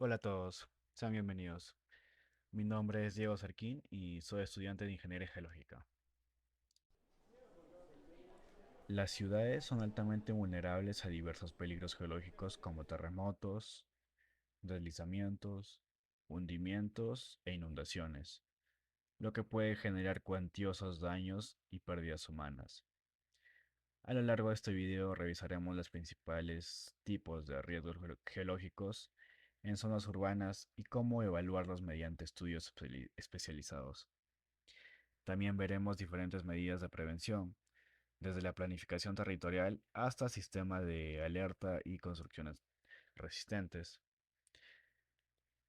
Hola a todos, sean bienvenidos. Mi nombre es Diego Cerquín y soy estudiante de Ingeniería Geológica. Las ciudades son altamente vulnerables a diversos peligros geológicos como terremotos, deslizamientos, hundimientos e inundaciones, lo que puede generar cuantiosos daños y pérdidas humanas. A lo largo de este video revisaremos los principales tipos de riesgos geológicos en zonas urbanas y cómo evaluarlos mediante estudios especializados. También veremos diferentes medidas de prevención, desde la planificación territorial hasta sistemas de alerta y construcciones resistentes.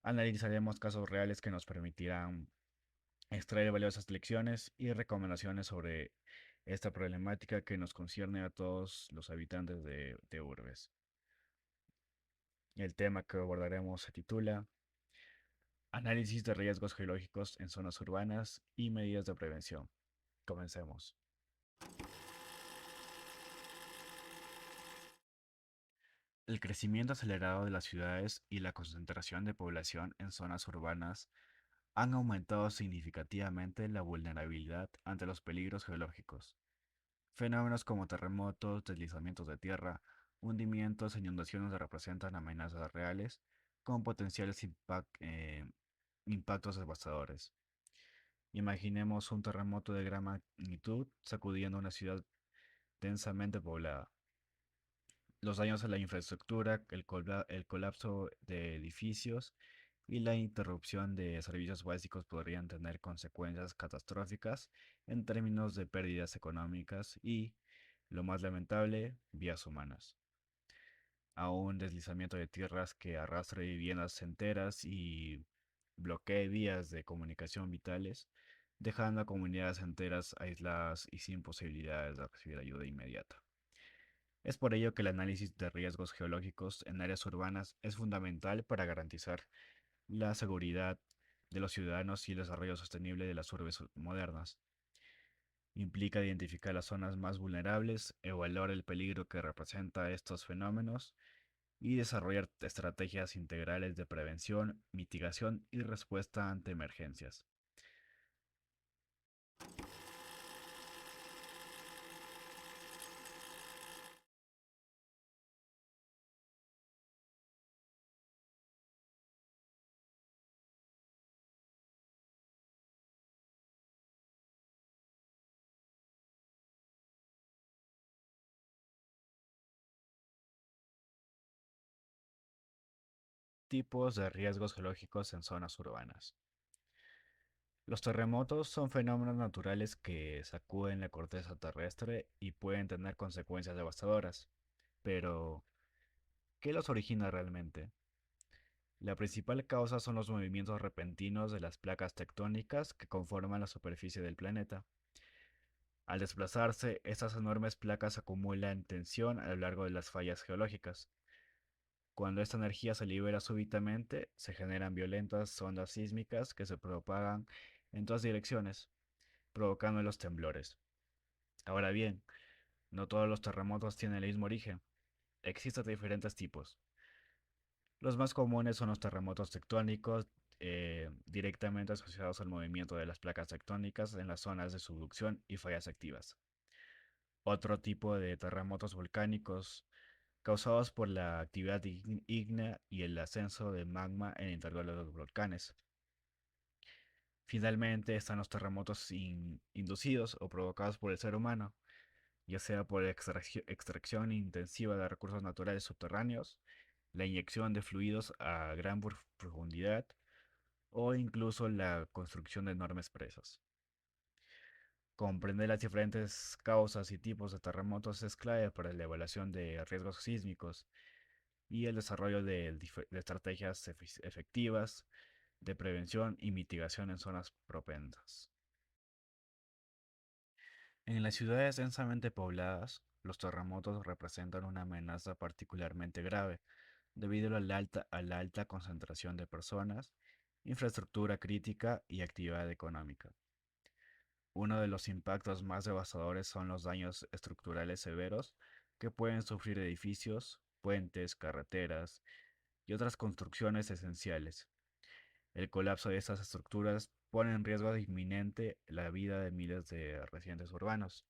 Analizaremos casos reales que nos permitirán extraer valiosas lecciones y recomendaciones sobre esta problemática que nos concierne a todos los habitantes de urbes. El tema que abordaremos se titula Análisis de riesgos geológicos en zonas urbanas y medidas de prevención. Comencemos. El crecimiento acelerado de las ciudades y la concentración de población en zonas urbanas han aumentado significativamente la vulnerabilidad ante los peligros geológicos. Fenómenos como terremotos, deslizamientos de tierra, hundimientos e inundaciones representan amenazas reales con potenciales impactos devastadores. Imaginemos un terremoto de gran magnitud sacudiendo una ciudad densamente poblada. Los daños a la infraestructura, el colapso de edificios y la interrupción de servicios básicos podrían tener consecuencias catastróficas en términos de pérdidas económicas y, lo más lamentable, vidas humanas. A un deslizamiento de tierras que arrastre viviendas enteras y bloquee vías de comunicación vitales, dejando a comunidades enteras aisladas y sin posibilidades de recibir ayuda inmediata. Es por ello que el análisis de riesgos geológicos en áreas urbanas es fundamental para garantizar la seguridad de los ciudadanos y el desarrollo sostenible de las urbes modernas. Implica identificar las zonas más vulnerables, evaluar el peligro que representa estos fenómenos y desarrollar estrategias integrales de prevención, mitigación y respuesta ante emergencias. Tipos de riesgos geológicos en zonas urbanas. Los terremotos son fenómenos naturales que sacuden la corteza terrestre y pueden tener consecuencias devastadoras. Pero, ¿qué los origina realmente? La principal causa son los movimientos repentinos de las placas tectónicas que conforman la superficie del planeta. Al desplazarse, estas enormes placas acumulan tensión a lo largo de las fallas geológicas. Cuando esta energía se libera súbitamente, se generan violentas ondas sísmicas que se propagan en todas direcciones, provocando los temblores. Ahora bien, no todos los terremotos tienen el mismo origen. Existen diferentes tipos. Los más comunes son los terremotos tectónicos, directamente asociados al movimiento de las placas tectónicas en las zonas de subducción y fallas activas. Otro tipo de terremotos volcánicos, causados por la actividad ígnea y el ascenso de magma en el interior de los volcanes. Finalmente están los terremotos inducidos o provocados por el ser humano, ya sea por extracción intensiva de recursos naturales subterráneos, la inyección de fluidos a gran profundidad o incluso la construcción de enormes presas. Comprender las diferentes causas y tipos de terremotos es clave para la evaluación de riesgos sísmicos y el desarrollo de estrategias efectivas de prevención y mitigación en zonas propensas. En las ciudades densamente pobladas, los terremotos representan una amenaza particularmente grave debido a la alta concentración de personas, infraestructura crítica y actividad económica. Uno de los impactos más devastadores son los daños estructurales severos que pueden sufrir edificios, puentes, carreteras y otras construcciones esenciales. El colapso de estas estructuras pone en riesgo inminente la vida de miles de residentes urbanos.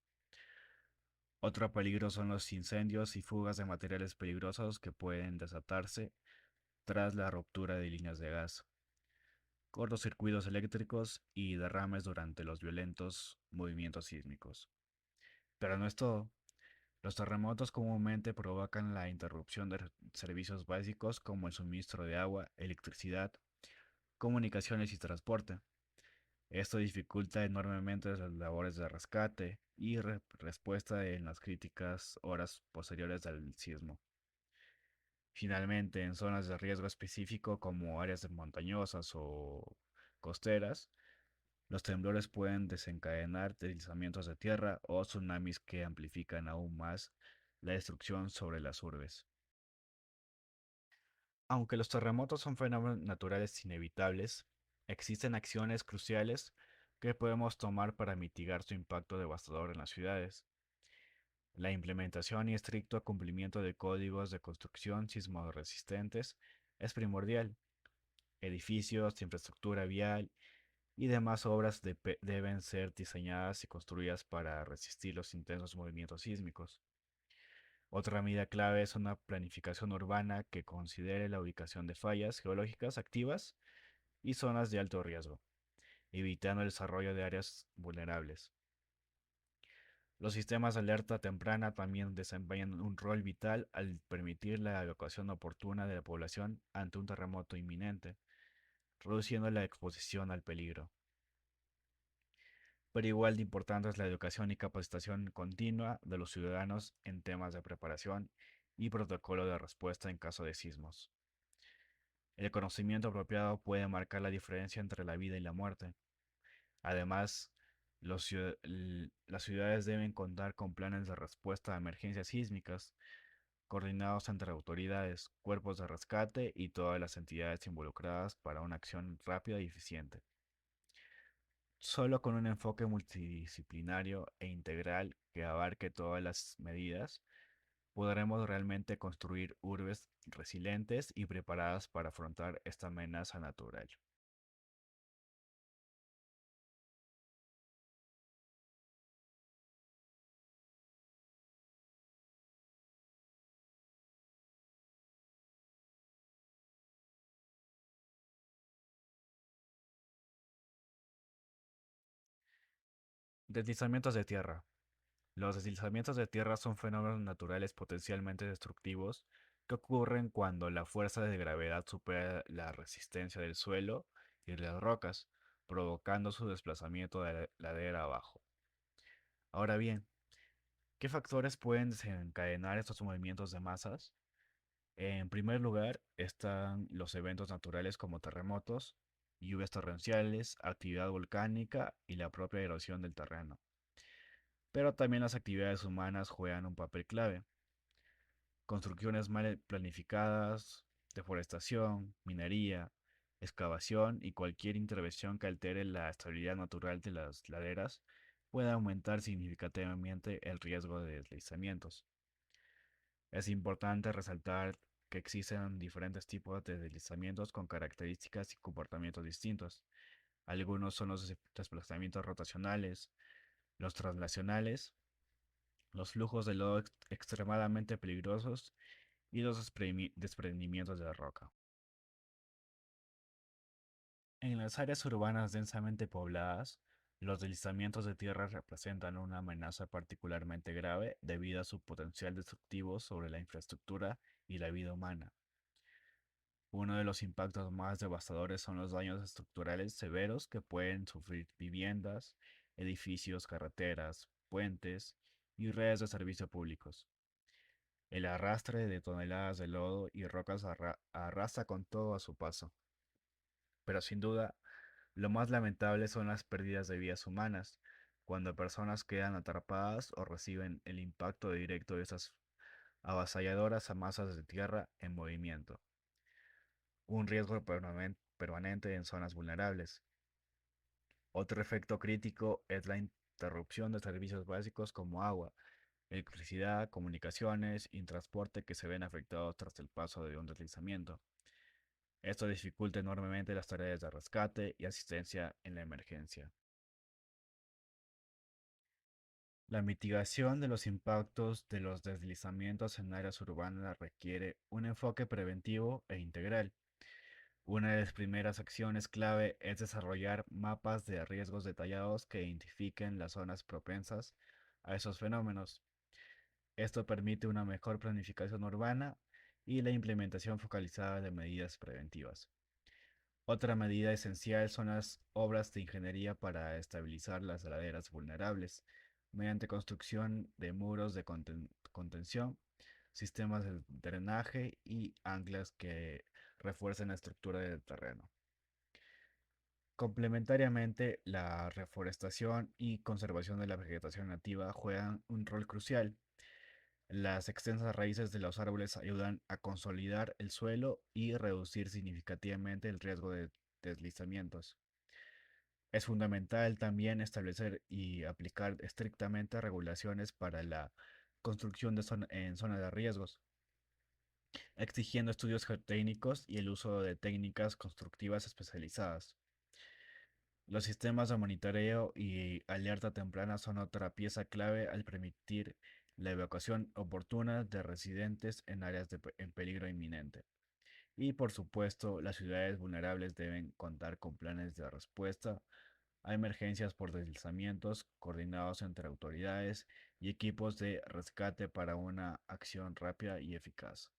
Otro peligro son los incendios y fugas de materiales peligrosos que pueden desatarse tras la ruptura de líneas de gas, cortocircuitos eléctricos y derrames durante los violentos movimientos sísmicos. Pero no es todo. Los terremotos comúnmente provocan la interrupción de servicios básicos como el suministro de agua, electricidad, comunicaciones y transporte. Esto dificulta enormemente las labores de rescate y respuesta en las críticas horas posteriores al sismo. Finalmente, en zonas de riesgo específico como áreas montañosas o costeras, los temblores pueden desencadenar deslizamientos de tierra o tsunamis que amplifican aún más la destrucción sobre las urbes. Aunque los terremotos son fenómenos naturales inevitables, existen acciones cruciales que podemos tomar para mitigar su impacto devastador en las ciudades. La implementación y estricto cumplimiento de códigos de construcción sismoresistentes es primordial. Edificios, infraestructura vial y demás obras deben ser diseñadas y construidas para resistir los intensos movimientos sísmicos. Otra medida clave es una planificación urbana que considere la ubicación de fallas geológicas activas y zonas de alto riesgo, evitando el desarrollo de áreas vulnerables. Los sistemas de alerta temprana también desempeñan un rol vital al permitir la evacuación oportuna de la población ante un terremoto inminente, reduciendo la exposición al peligro. Pero igual de importante es la educación y capacitación continua de los ciudadanos en temas de preparación y protocolo de respuesta en caso de sismos. El conocimiento apropiado puede marcar la diferencia entre la vida y la muerte. Además, las ciudades deben contar con planes de respuesta a emergencias sísmicas, coordinados entre autoridades, cuerpos de rescate y todas las entidades involucradas para una acción rápida y eficiente. Solo con un enfoque multidisciplinario e integral que abarque todas las medidas, podremos realmente construir urbes resilientes y preparadas para afrontar esta amenaza natural. Deslizamientos de tierra. Los deslizamientos de tierra son fenómenos naturales potencialmente destructivos que ocurren cuando la fuerza de gravedad supera la resistencia del suelo y de las rocas, provocando su desplazamiento de la ladera abajo. Ahora bien, ¿qué factores pueden desencadenar estos movimientos de masas? En primer lugar están los eventos naturales como terremotos, lluvias torrenciales, actividad volcánica y la propia erosión del terreno. Pero también las actividades humanas juegan un papel clave. Construcciones mal planificadas, deforestación, minería, excavación y cualquier intervención que altere la estabilidad natural de las laderas puede aumentar significativamente el riesgo de deslizamientos. Es importante resaltar que existen diferentes tipos de deslizamientos con características y comportamientos distintos. Algunos son los desplazamientos rotacionales, los translacionales, los flujos de lodo extremadamente peligrosos y los desprendimientos de roca. En las áreas urbanas densamente pobladas, los deslizamientos de tierra representan una amenaza particularmente grave debido a su potencial destructivo sobre la infraestructura y la vida humana. Uno de los impactos más devastadores son los daños estructurales severos que pueden sufrir viviendas, edificios, carreteras, puentes y redes de servicio públicos. El arrastre de toneladas de lodo y rocas arrasa con todo a su paso. Pero sin duda, lo más lamentable son las pérdidas de vidas humanas, cuando personas quedan atrapadas o reciben el impacto directo de esas avasalladoras masas de tierra en movimiento. Un riesgo permanente en zonas vulnerables. Otro efecto crítico es la interrupción de servicios básicos como agua, electricidad, comunicaciones y transporte que se ven afectados tras el paso de un deslizamiento. Esto dificulta enormemente las tareas de rescate y asistencia en la emergencia. La mitigación de los impactos de los deslizamientos en áreas urbanas requiere un enfoque preventivo e integral. Una de las primeras acciones clave es desarrollar mapas de riesgos detallados que identifiquen las zonas propensas a esos fenómenos. Esto permite una mejor planificación urbana y la implementación focalizada de medidas preventivas. Otra medida esencial son las obras de ingeniería para estabilizar las laderas vulnerables, mediante construcción de muros de contención, sistemas de drenaje y anclas que refuercen la estructura del terreno. Complementariamente, la reforestación y conservación de la vegetación nativa juegan un rol crucial. Las extensas raíces de los árboles ayudan a consolidar el suelo y reducir significativamente el riesgo de deslizamientos. Es fundamental también establecer y aplicar estrictamente regulaciones para la construcción en zonas de riesgos, exigiendo estudios geotécnicos y el uso de técnicas constructivas especializadas. Los sistemas de monitoreo y alerta temprana son otra pieza clave al permitir la evacuación oportuna de residentes en áreas en peligro inminente. Y por supuesto, las ciudades vulnerables deben contar con planes de respuesta a emergencias por deslizamientos coordinados entre autoridades y equipos de rescate para una acción rápida y eficaz.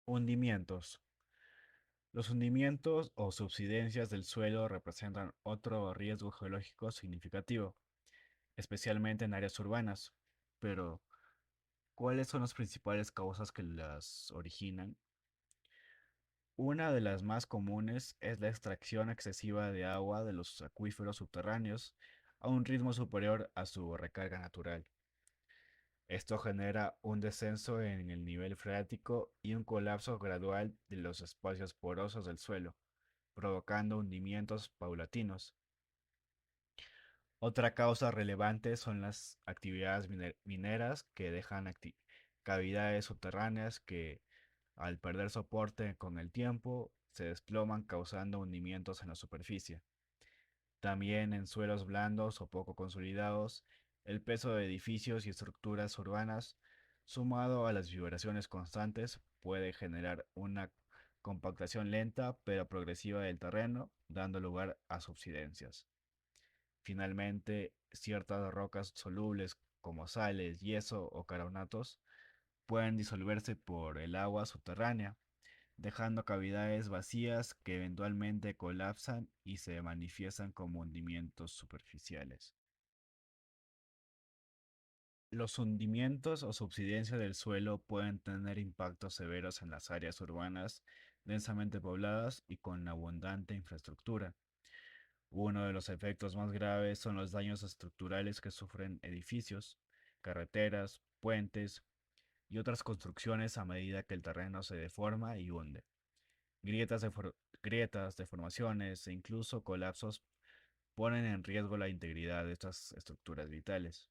Hundimientos. Los hundimientos o subsidencias del suelo representan otro riesgo geológico significativo, especialmente en áreas urbanas. Pero, ¿cuáles son las principales causas que las originan? Una de las más comunes es la extracción excesiva de agua de los acuíferos subterráneos a un ritmo superior a su recarga natural. Esto genera un descenso en el nivel freático y un colapso gradual de los espacios porosos del suelo, provocando hundimientos paulatinos. Otra causa relevante son las actividades mineras que dejan cavidades subterráneas que, al perder soporte con el tiempo, se desploman causando hundimientos en la superficie. También en suelos blandos o poco consolidados, el peso de edificios y estructuras urbanas, sumado a las vibraciones constantes, puede generar una compactación lenta pero progresiva del terreno, dando lugar a subsidencias. Finalmente, ciertas rocas solubles como sales, yeso o carbonatos pueden disolverse por el agua subterránea, dejando cavidades vacías que eventualmente colapsan y se manifiestan como hundimientos superficiales. Los hundimientos o subsidencia del suelo pueden tener impactos severos en las áreas urbanas densamente pobladas y con abundante infraestructura. Uno de los efectos más graves son los daños estructurales que sufren edificios, carreteras, puentes y otras construcciones a medida que el terreno se deforma y hunde. Grietas, deformaciones e incluso colapsos ponen en riesgo la integridad de estas estructuras vitales.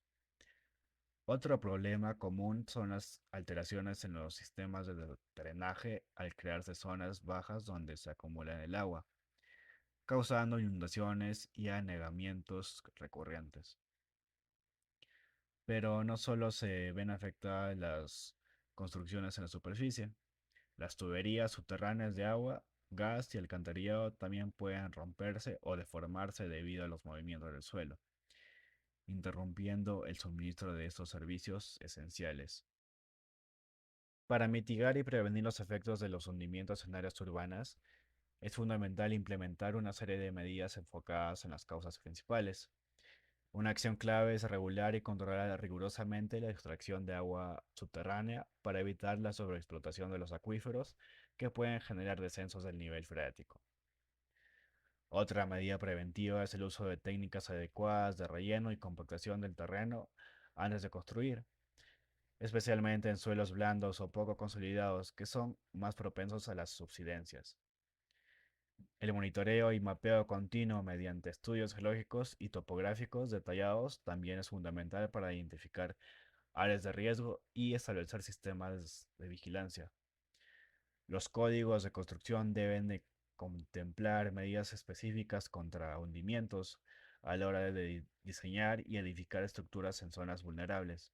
Otro problema común son las alteraciones en los sistemas de drenaje al crearse zonas bajas donde se acumula el agua, causando inundaciones y anegamientos recurrentes. Pero no solo se ven afectadas las construcciones en la superficie, las tuberías subterráneas de agua, gas y alcantarillado también pueden romperse o deformarse debido a los movimientos del suelo, interrumpiendo el suministro de estos servicios esenciales. Para mitigar y prevenir los efectos de los hundimientos en áreas urbanas, es fundamental implementar una serie de medidas enfocadas en las causas principales. Una acción clave es regular y controlar rigurosamente la extracción de agua subterránea para evitar la sobreexplotación de los acuíferos que pueden generar descensos del nivel freático. Otra medida preventiva es el uso de técnicas adecuadas de relleno y compactación del terreno antes de construir. especialmente en suelos blandos o poco consolidados que son más propensos a las subsidencias. El monitoreo y mapeo continuo mediante estudios geológicos y topográficos detallados también es fundamental para identificar áreas de riesgo y establecer sistemas de vigilancia. Los códigos de construcción deben de contemplar medidas específicas contra hundimientos a la hora de diseñar y edificar estructuras en zonas vulnerables.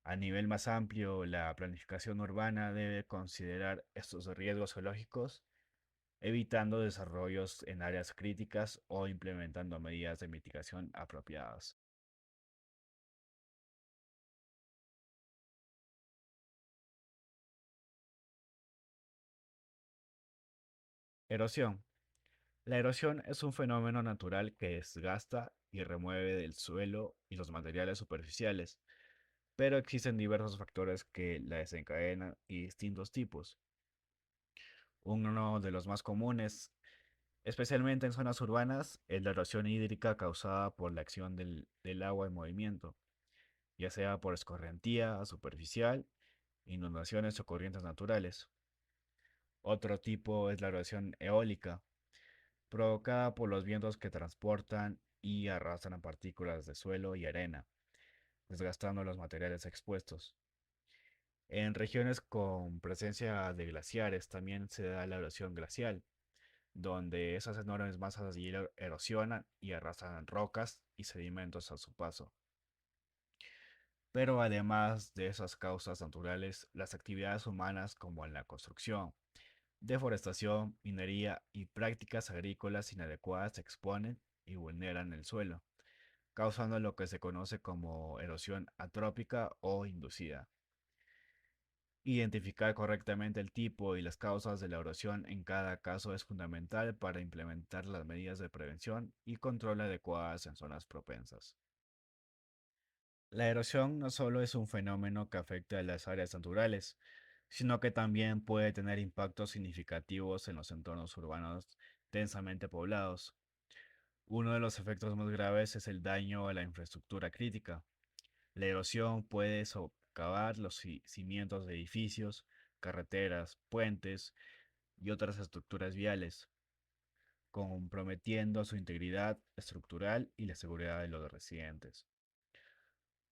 A nivel más amplio, la planificación urbana debe considerar estos riesgos geológicos, evitando desarrollos en áreas críticas o implementando medidas de mitigación apropiadas. Erosión. La erosión es un fenómeno natural que desgasta y remueve del suelo y los materiales superficiales, pero existen diversos factores que la desencadenan y distintos tipos. Uno de los más comunes, especialmente en zonas urbanas, es la erosión hídrica causada por la acción del agua en movimiento, ya sea por escorrentía superficial, inundaciones o corrientes naturales. Otro tipo es la erosión eólica, provocada por los vientos que transportan y arrastran partículas de suelo y arena, desgastando los materiales expuestos. En regiones con presencia de glaciares también se da la erosión glacial, donde esas enormes masas de hielo erosionan y arrastran rocas y sedimentos a su paso. Pero además de esas causas naturales, las actividades humanas como en la construcción, deforestación, minería y prácticas agrícolas inadecuadas exponen y vulneran el suelo, causando lo que se conoce como erosión atrópica o inducida. Identificar correctamente el tipo y las causas de la erosión en cada caso es fundamental para implementar las medidas de prevención y control adecuadas en zonas propensas. La erosión no solo es un fenómeno que afecta a las áreas naturales, sino que también puede tener impactos significativos en los entornos urbanos densamente poblados. Uno de los efectos más graves es el daño a la infraestructura crítica. La erosión puede socavar los cimientos de edificios, carreteras, puentes y otras estructuras viales, comprometiendo su integridad estructural y la seguridad de los residentes.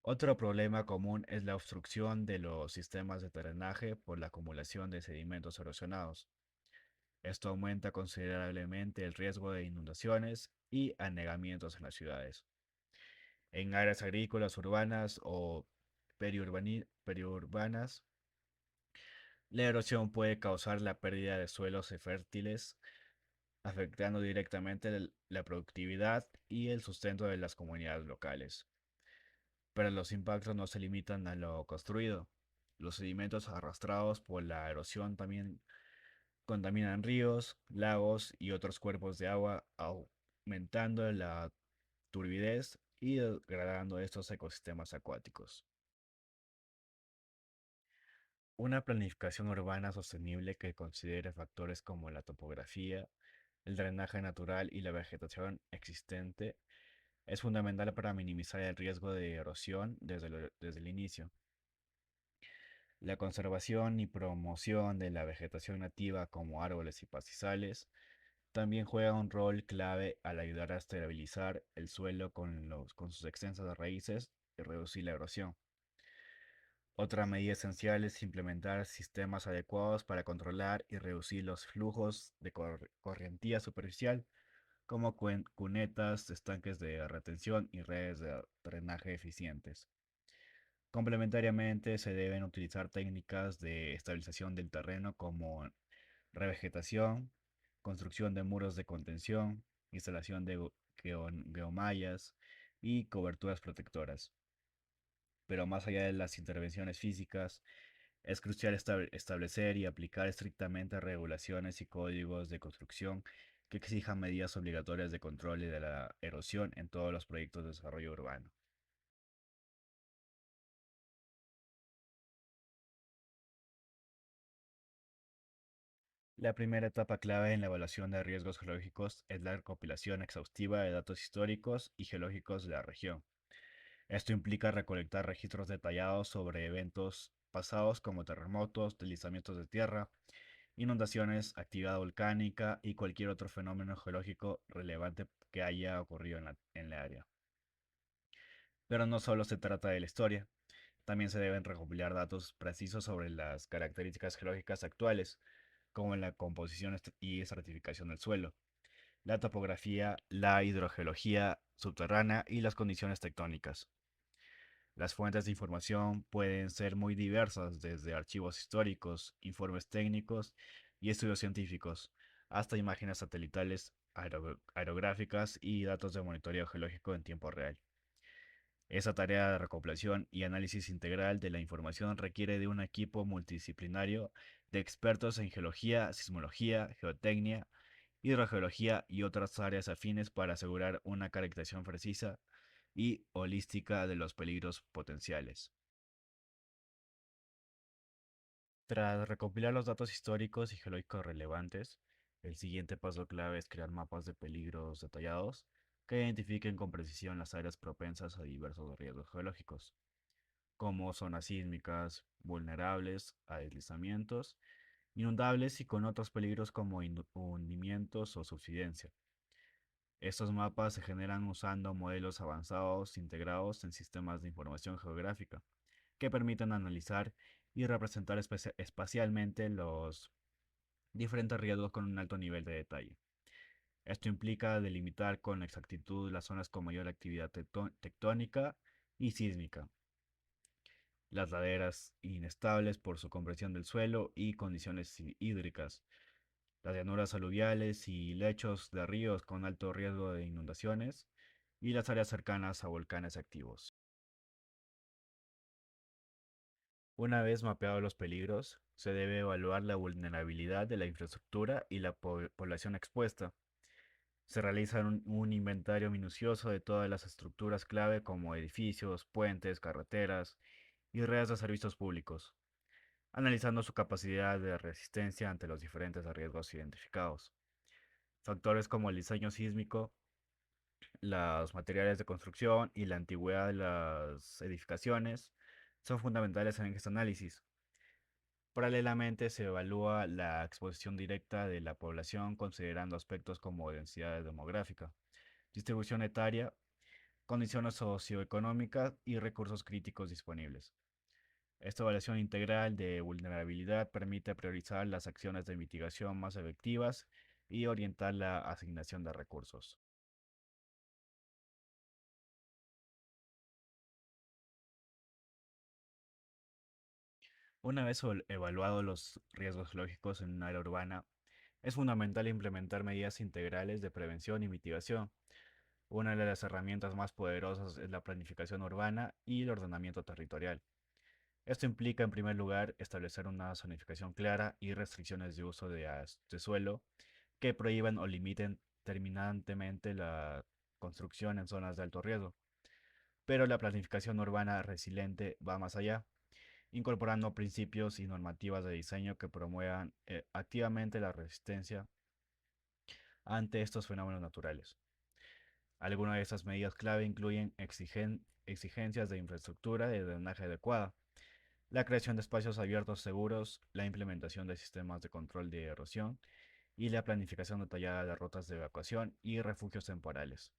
Otro problema común es la obstrucción de los sistemas de drenaje por la acumulación de sedimentos erosionados. Esto aumenta considerablemente el riesgo de inundaciones y anegamientos en las ciudades. En áreas agrícolas urbanas o periurbanas, la erosión puede causar la pérdida de suelos fértiles, afectando directamente la productividad y el sustento de las comunidades locales. Pero los impactos no se limitan a lo construido. Los sedimentos arrastrados por la erosión también contaminan ríos, lagos y otros cuerpos de agua, aumentando la turbidez y degradando estos ecosistemas acuáticos. Una planificación urbana sostenible que considere factores como la topografía, el drenaje natural y la vegetación existente es fundamental para minimizar el riesgo de erosión desde el inicio. La conservación y promoción de la vegetación nativa como árboles y pastizales también juega un rol clave al ayudar a estabilizar el suelo con sus extensas raíces y reducir la erosión. Otra medida esencial es implementar sistemas adecuados para controlar y reducir los flujos de correntía superficial, como cunetas, estanques de retención y redes de drenaje eficientes. Complementariamente, se deben utilizar técnicas de estabilización del terreno como revegetación, construcción de muros de contención, instalación de geomallas y coberturas protectoras. Pero más allá de las intervenciones físicas, es crucial establecer y aplicar estrictamente regulaciones y códigos de construcción que exijan medidas obligatorias de control de la erosión en todos los proyectos de desarrollo urbano. La primera etapa clave en la evaluación de riesgos geológicos es la recopilación exhaustiva de datos históricos y geológicos de la región. Esto implica recolectar registros detallados sobre eventos pasados como terremotos, deslizamientos de tierra, inundaciones, actividad volcánica y cualquier otro fenómeno geológico relevante que haya ocurrido en la área. Pero no solo se trata de la historia, también se deben recopilar datos precisos sobre las características geológicas actuales, como la composición y estratificación del suelo, la topografía, la hidrogeología subterránea y las condiciones tectónicas. Las fuentes de información pueden ser muy diversas, desde archivos históricos, informes técnicos y estudios científicos, hasta imágenes satelitales, aerográficas y datos de monitoreo geológico en tiempo real. Esa tarea de recopilación y análisis integral de la información requiere de un equipo multidisciplinario de expertos en geología, sismología, geotecnia, hidrogeología y otras áreas afines para asegurar una caracterización precisa y holística de los peligros potenciales. Tras recopilar los datos históricos y geológicos relevantes, el siguiente paso clave es crear mapas de peligros detallados que identifiquen con precisión las áreas propensas a diversos riesgos geológicos, como zonas sísmicas, vulnerables a deslizamientos, inundables y con otros peligros como hundimientos o subsidencia. Estos mapas se generan usando modelos avanzados integrados en sistemas de información geográfica, que permiten analizar y representar espacialmente los diferentes riesgos con un alto nivel de detalle. Esto implica delimitar con exactitud las zonas con mayor actividad tectónica y sísmica, las laderas inestables por su compresión del suelo y condiciones hídricas, las llanuras aluviales y lechos de ríos con alto riesgo de inundaciones, y las áreas cercanas a volcanes activos. Una vez mapeados los peligros, se debe evaluar la vulnerabilidad de la infraestructura y la población expuesta. Se realiza un inventario minucioso de todas las estructuras clave como edificios, puentes, carreteras y redes de servicios públicos, analizando su capacidad de resistencia ante los diferentes riesgos identificados. Factores como el diseño sísmico, los materiales de construcción y la antigüedad de las edificaciones son fundamentales en este análisis. Paralelamente, se evalúa la exposición directa de la población considerando aspectos como densidad demográfica, distribución etaria, condiciones socioeconómicas y recursos críticos disponibles. Esta evaluación integral de vulnerabilidad permite priorizar las acciones de mitigación más efectivas y orientar la asignación de recursos. Una vez evaluados los riesgos geológicos en un área urbana, es fundamental implementar medidas integrales de prevención y mitigación. Una de las herramientas más poderosas es la planificación urbana y el ordenamiento territorial. Esto implica, en primer lugar, establecer una zonificación clara y restricciones de uso de suelo que prohíban o limiten terminantemente la construcción en zonas de alto riesgo. Pero la planificación urbana resiliente va más allá, incorporando principios y normativas de diseño que promuevan activamente la resistencia ante estos fenómenos naturales. Algunas de estas medidas clave incluyen exigencias de infraestructura de drenaje adecuada, la creación de espacios abiertos seguros, la implementación de sistemas de control de erosión y la planificación detallada de rutas de evacuación y refugios temporales.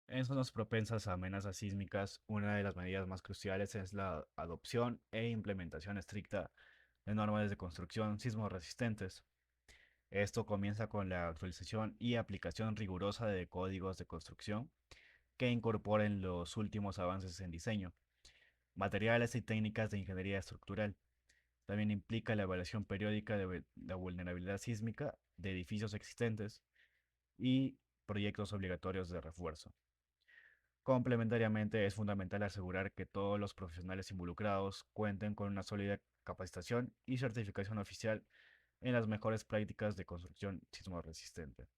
En zonas propensas a amenazas sísmicas, una de las medidas más cruciales es la adopción e implementación estricta de normas de construcción sismo resistentes. Esto comienza con la actualización y aplicación rigurosa de códigos de construcción que incorporen los últimos avances en diseño, materiales y técnicas de ingeniería estructural. También implica la evaluación periódica de la vulnerabilidad sísmica de edificios existentes y proyectos obligatorios de refuerzo. Complementariamente, es fundamental asegurar que todos los profesionales involucrados cuenten con una sólida capacitación y certificación oficial en las mejores prácticas de construcción sismo resistente.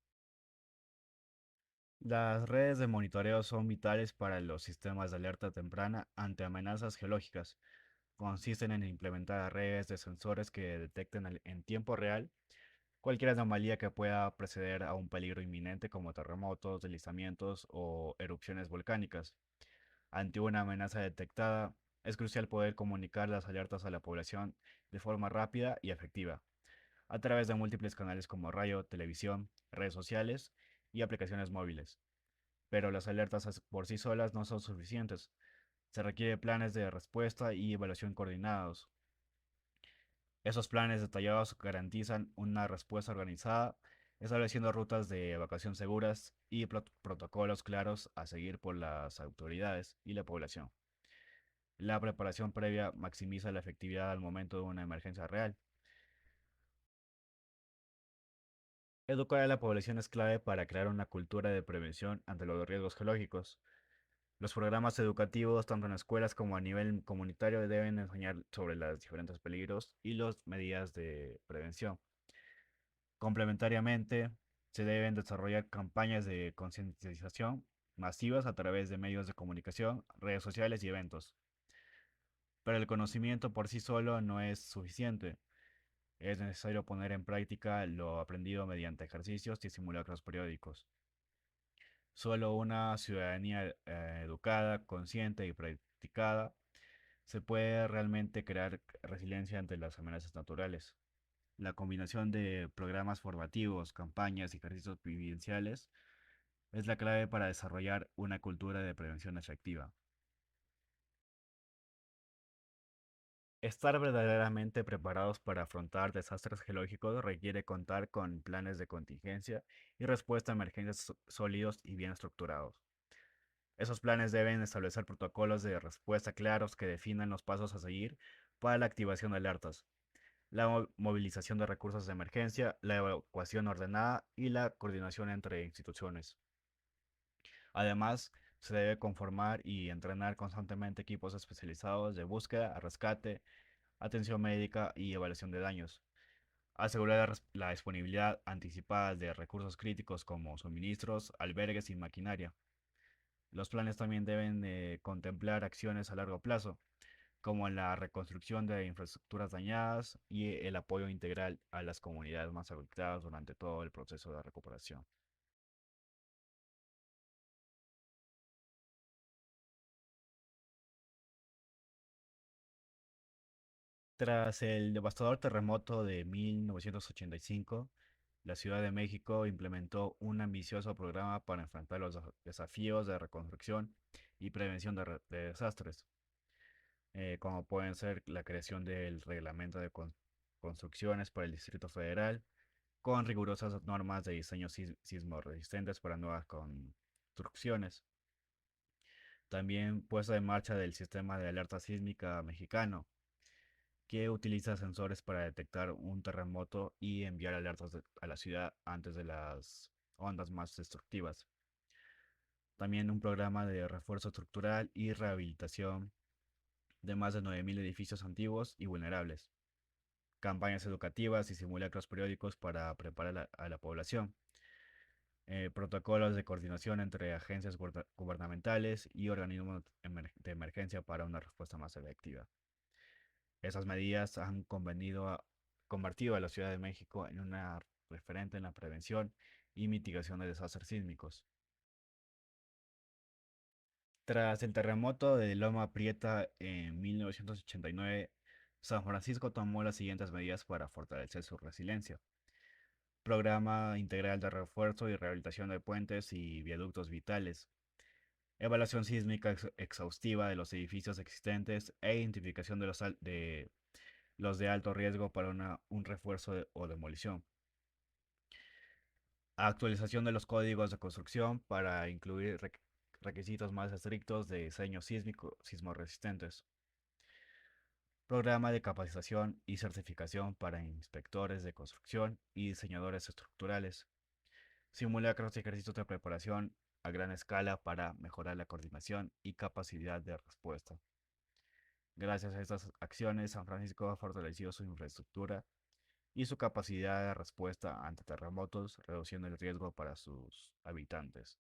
Las redes de monitoreo son vitales para los sistemas de alerta temprana ante amenazas geológicas. Consisten en implementar redes de sensores que detecten en tiempo real cualquier anomalía que pueda preceder a un peligro inminente como terremotos, deslizamientos o erupciones volcánicas. Ante una amenaza detectada, es crucial poder comunicar las alertas a la población de forma rápida y efectiva, a través de múltiples canales como radio, televisión, redes sociales y aplicaciones móviles. Pero las alertas por sí solas no son suficientes. Se requiere planes de respuesta y evaluación coordinados. Esos planes detallados garantizan una respuesta organizada, estableciendo rutas de evacuación seguras y protocolos claros a seguir por las autoridades y la población. La preparación previa maximiza la efectividad al momento de una emergencia real. Educar a la población es clave para crear una cultura de prevención ante los riesgos geológicos. Los programas educativos, tanto en escuelas como a nivel comunitario, deben enseñar sobre los diferentes peligros y las medidas de prevención. Complementariamente, se deben desarrollar campañas de concientización masivas a través de medios de comunicación, redes sociales y eventos. Pero el conocimiento por sí solo no es suficiente. Es necesario poner en práctica lo aprendido mediante ejercicios y simulacros periódicos. Solo una ciudadanía educada, consciente y practicada se puede realmente crear resiliencia ante las amenazas naturales. La combinación de programas formativos, campañas y ejercicios vivenciales es la clave para desarrollar una cultura de prevención efectiva. Estar verdaderamente preparados para afrontar desastres geológicos requiere contar con planes de contingencia y respuesta a emergencias sólidos y bien estructurados. Esos planes deben establecer protocolos de respuesta claros que definan los pasos a seguir para la activación de alertas, la movilización de recursos de emergencia, la evacuación ordenada y la coordinación entre instituciones. Además, se debe conformar y entrenar constantemente equipos especializados de búsqueda, rescate, atención médica y evaluación de daños. Asegurar la disponibilidad anticipada de recursos críticos como suministros, albergues y maquinaria. Los planes también deben contemplar acciones a largo plazo, como la reconstrucción de infraestructuras dañadas y el apoyo integral a las comunidades más afectadas durante todo el proceso de recuperación. Tras el devastador terremoto de 1985, la Ciudad de México implementó un ambicioso programa para enfrentar los desafíos de reconstrucción y prevención de desastres, como pueden ser la creación del reglamento de construcciones para el Distrito Federal, con rigurosas normas de diseño sismo resistentes para nuevas construcciones. También puesta en marcha del sistema de alerta sísmica mexicano, que utiliza sensores para detectar un terremoto y enviar alertas a la ciudad antes de las ondas más destructivas. También un programa de refuerzo estructural y rehabilitación de más de 9.000 edificios antiguos y vulnerables. Campañas educativas y simulacros periódicos para preparar a la población. Protocolos de coordinación entre agencias gubernamentales y organismos de emergencia para una respuesta más efectiva. Esas medidas han convertido a la Ciudad de México en una referente en la prevención y mitigación de desastres sísmicos. Tras el terremoto de Loma Prieta en 1989, San Francisco tomó las siguientes medidas para fortalecer su resiliencia. Programa integral de refuerzo y rehabilitación de puentes y viaductos vitales. Evaluación sísmica exhaustiva de los edificios existentes e identificación de los de alto riesgo para un refuerzo o demolición. Actualización de los códigos de construcción para incluir requisitos más estrictos de diseño sísmico, sismo resistentes. Programa de capacitación y certificación para inspectores de construcción y diseñadores estructurales. Simulacros y ejercicios de preparación a gran escala para mejorar la coordinación y capacidad de respuesta. Gracias a estas acciones, San Francisco ha fortalecido su infraestructura y su capacidad de respuesta ante terremotos, reduciendo el riesgo para sus habitantes.